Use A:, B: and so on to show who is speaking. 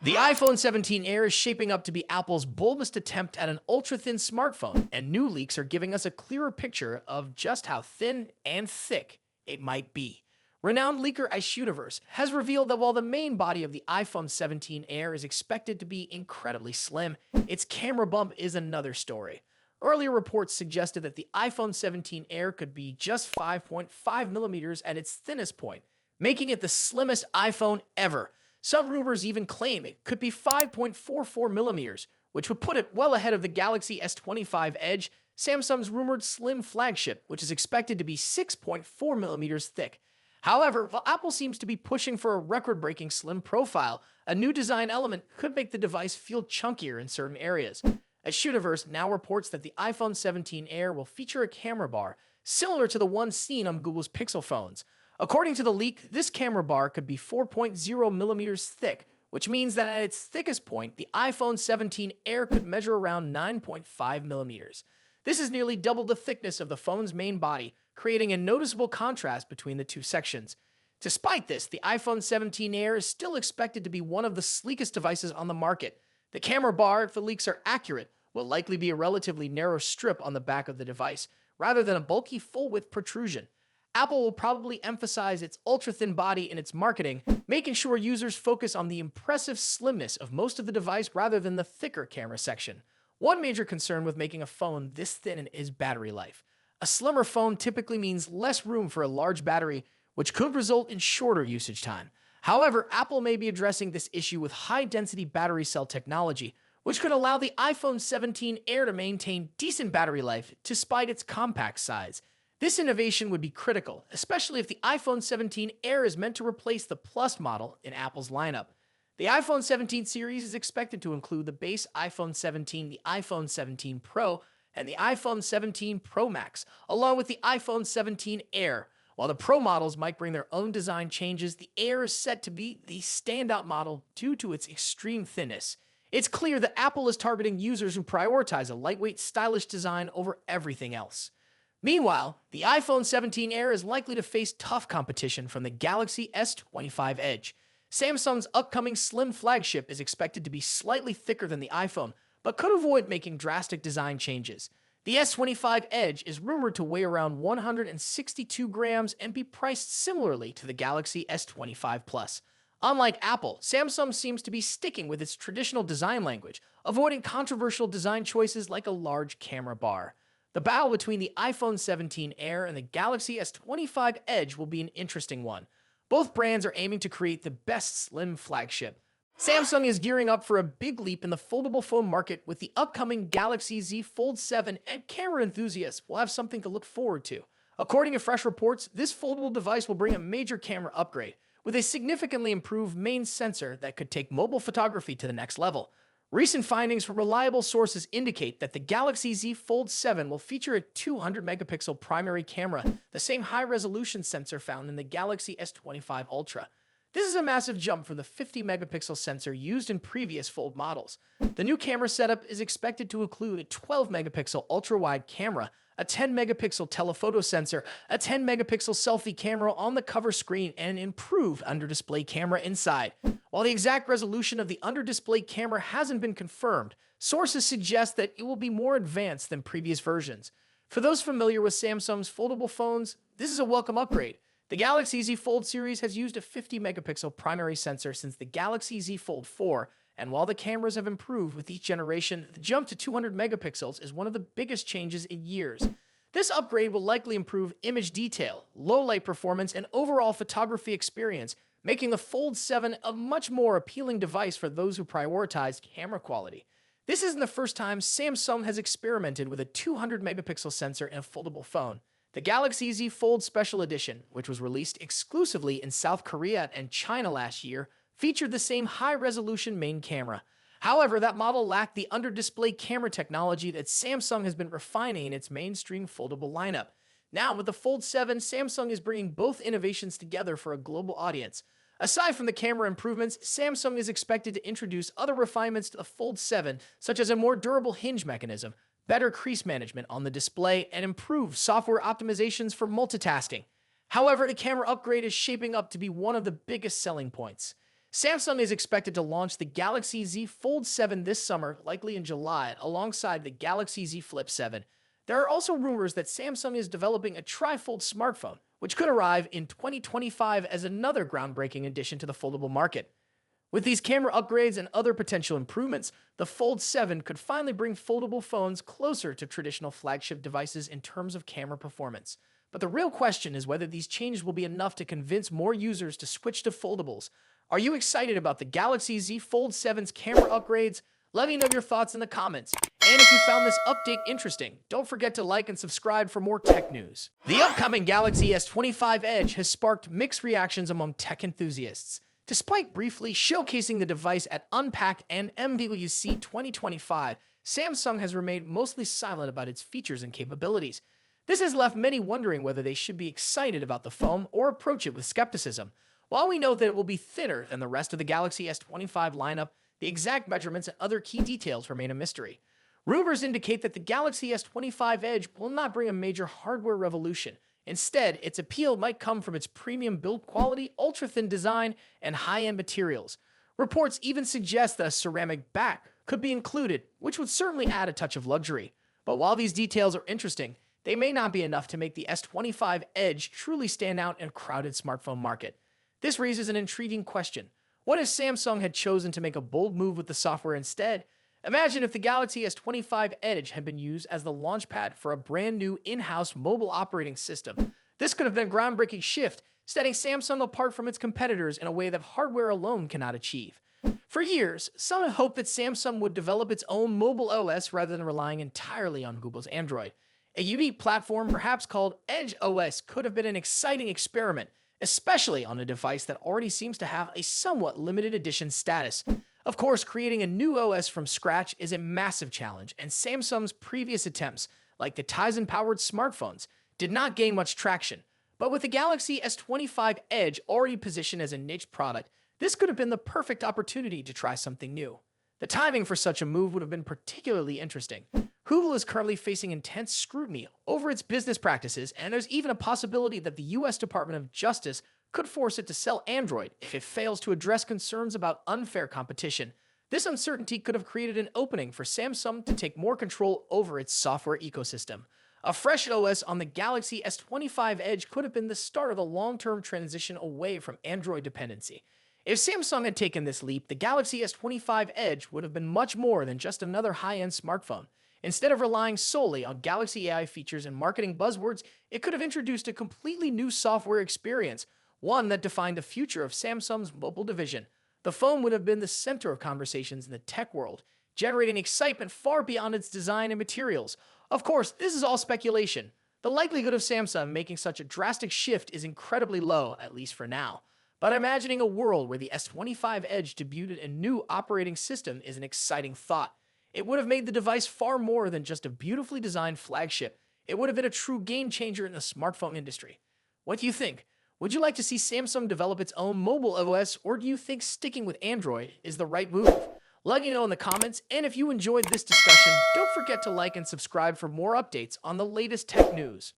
A: The iPhone 17 Air is shaping up to be Apple's boldest attempt at an ultra-thin smartphone, and new leaks are giving us a clearer picture of just how thin and thick it might be. Renowned leaker iShootiverse has revealed that while the main body of the iPhone 17 Air is expected to be incredibly slim, its camera bump is another story. Earlier reports suggested that the iPhone 17 Air could be just 5.5 millimeters at its thinnest point, making it the slimmest iPhone ever. Some rumors even claim it could be 5.44 millimeters, which would put it well ahead of the Galaxy S25 Edge, Samsung's rumored slim flagship, which is expected to be 6.4 millimeters thick. However, while Apple seems to be pushing for a record-breaking slim profile, a new design element could make the device feel chunkier in certain areas. iShootiverse now reports that the iPhone 17 Air will feature a camera bar similar to the one seen on Google's Pixel phones. According to the leak, this camera bar could be 4.0 millimeters thick, which means that at its thickest point, the iPhone 17 Air could measure around 9.5 millimeters. This is nearly double the thickness of the phone's main body, creating a noticeable contrast between the two sections. Despite this, the iPhone 17 Air is still expected to be one of the sleekest devices on the market. The camera bar, if the leaks are accurate, will likely be a relatively narrow strip on the back of the device, rather than a bulky full-width protrusion. Apple will probably emphasize its ultra-thin body in its marketing, making sure users focus on the impressive slimness of most of the device rather than the thicker camera section. One major concern with making a phone this thin is battery life. A slimmer phone typically means less room for a large battery, which could result in shorter usage time. However, Apple may be addressing this issue with high-density battery cell technology, which could allow the iPhone 17 Air to maintain decent battery life despite its compact size. This innovation would be critical, especially if the iPhone 17 Air is meant to replace the Plus model in Apple's lineup. The iPhone 17 series is expected to include the base iPhone 17, the iPhone 17 Pro, and the iPhone 17 Pro Max, along with the iPhone 17 Air. While the Pro models might bring their own design changes, the Air is set to be the standout model due to its extreme thinness. It's clear that Apple is targeting users who prioritize a lightweight, stylish design over everything else. Meanwhile, the iPhone 17 Air is likely to face tough competition from the Galaxy S25 Edge. Samsung's upcoming slim flagship is expected to be slightly thicker than the iPhone, but could avoid making drastic design changes. The S25 Edge is rumored to weigh around 162 grams and be priced similarly to the Galaxy S25 Plus. Unlike Apple, Samsung seems to be sticking with its traditional design language, avoiding controversial design choices like a large camera bar. The battle between the iPhone 17 Air and the Galaxy S25 Edge will be an interesting one. Both brands are aiming to create the best slim flagship. Samsung is gearing up for a big leap in the foldable phone market with the upcoming Galaxy Z Fold 7, and camera enthusiasts will have something to look forward to. According to fresh reports, this foldable device will bring a major camera upgrade, with a significantly improved main sensor that could take mobile photography to the next level. Recent findings from reliable sources indicate that the Galaxy Z Fold 7 will feature a 200-megapixel primary camera, the same high-resolution sensor found in the Galaxy S25 Ultra. This is a massive jump from the 50-megapixel sensor used in previous Fold models. The new camera setup is expected to include a 12-megapixel ultra-wide camera, a 10-megapixel telephoto sensor, a 10-megapixel selfie camera on the cover screen, and an improved under-display camera inside. While the exact resolution of the under-display camera hasn't been confirmed, sources suggest that it will be more advanced than previous versions. For those familiar with Samsung's foldable phones, this is a welcome upgrade. The Galaxy Z Fold series has used a 50-megapixel primary sensor since the Galaxy Z Fold 4, and while the cameras have improved with each generation, the jump to 200 megapixels is one of the biggest changes in years. This upgrade will likely improve image detail, low-light performance, and overall photography experience, making the Fold 7 a much more appealing device for those who prioritize camera quality. This isn't the first time Samsung has experimented with a 200-megapixel sensor in a foldable phone. The Galaxy Z Fold Special Edition, which was released exclusively in South Korea and China last year, featured the same high-resolution main camera. However, that model lacked the under-display camera technology that Samsung has been refining in its mainstream foldable lineup. Now, with the Fold 7, Samsung is bringing both innovations together for a global audience. Aside from the camera improvements, Samsung is expected to introduce other refinements to the Fold 7, such as a more durable hinge mechanism, better crease management on the display, and improved software optimizations for multitasking. However, the camera upgrade is shaping up to be one of the biggest selling points. Samsung is expected to launch the Galaxy Z Fold 7 this summer, likely in July, alongside the Galaxy Z Flip 7. There are also rumors that Samsung is developing a tri-fold smartphone, which could arrive in 2025 as another groundbreaking addition to the foldable market. With these camera upgrades and other potential improvements, the Fold 7 could finally bring foldable phones closer to traditional flagship devices in terms of camera performance. But the real question is whether these changes will be enough to convince more users to switch to foldables. Are you excited about the Galaxy Z Fold 7's camera upgrades? Let me know your thoughts in the comments. And if you found this update interesting, don't forget to like and subscribe for more tech news. The upcoming Galaxy S25 Edge has sparked mixed reactions among tech enthusiasts. Despite briefly showcasing the device at Unpacked and MWC 2025, Samsung has remained mostly silent about its features and capabilities. This has left many wondering whether they should be excited about the phone or approach it with skepticism. While we know that it will be thinner than the rest of the Galaxy S25 lineup, the exact measurements and other key details remain a mystery. Rumors indicate that the Galaxy S25 Edge will not bring a major hardware revolution. Instead, its appeal might come from its premium build quality, ultra-thin design, and high-end materials. Reports even suggest that a ceramic back could be included, which would certainly add a touch of luxury. But while these details are interesting, they may not be enough to make the S25 Edge truly stand out in a crowded smartphone market. This raises an intriguing question. What if Samsung had chosen to make a bold move with the software instead? Imagine if the Galaxy S25 Edge had been used as the launchpad for a brand new in-house mobile operating system. This could have been a groundbreaking shift, setting Samsung apart from its competitors in a way that hardware alone cannot achieve. For years, some have hoped that Samsung would develop its own mobile OS rather than relying entirely on Google's Android. A unique platform, perhaps called Edge OS, could have been an exciting experiment, especially on a device that already seems to have a somewhat limited edition status. Of course, creating a new OS from scratch is a massive challenge, and Samsung's previous attempts, like the Tizen-powered smartphones, did not gain much traction. But with the Galaxy S25 Edge already positioned as a niche product, this could have been the perfect opportunity to try something new. The timing for such a move would have been particularly interesting. Google is currently facing intense scrutiny over its business practices, and there's even a possibility that the US Department of Justice could force it to sell Android if it fails to address concerns about unfair competition. This uncertainty could have created an opening for Samsung to take more control over its software ecosystem. A fresh OS on the Galaxy S25 Edge could have been the start of a long-term transition away from Android dependency. If Samsung had taken this leap, the Galaxy S25 Edge would have been much more than just another high-end smartphone. Instead of relying solely on Galaxy AI features and marketing buzzwords, it could have introduced a completely new software experience, one that defined the future of Samsung's mobile division. The phone would have been the center of conversations in the tech world, generating excitement far beyond its design and materials. Of course, this is all speculation. The likelihood of Samsung making such a drastic shift is incredibly low, at least for now. But imagining a world where the S25 Edge debuted a new operating system is an exciting thought. It would have made the device far more than just a beautifully designed flagship. It would have been a true game changer in the smartphone industry. What do you think? Would you like to see Samsung develop its own mobile OS, or do you think sticking with Android is the right move? Let me know in the comments, and if you enjoyed this discussion, don't forget to like and subscribe for more updates on the latest tech news.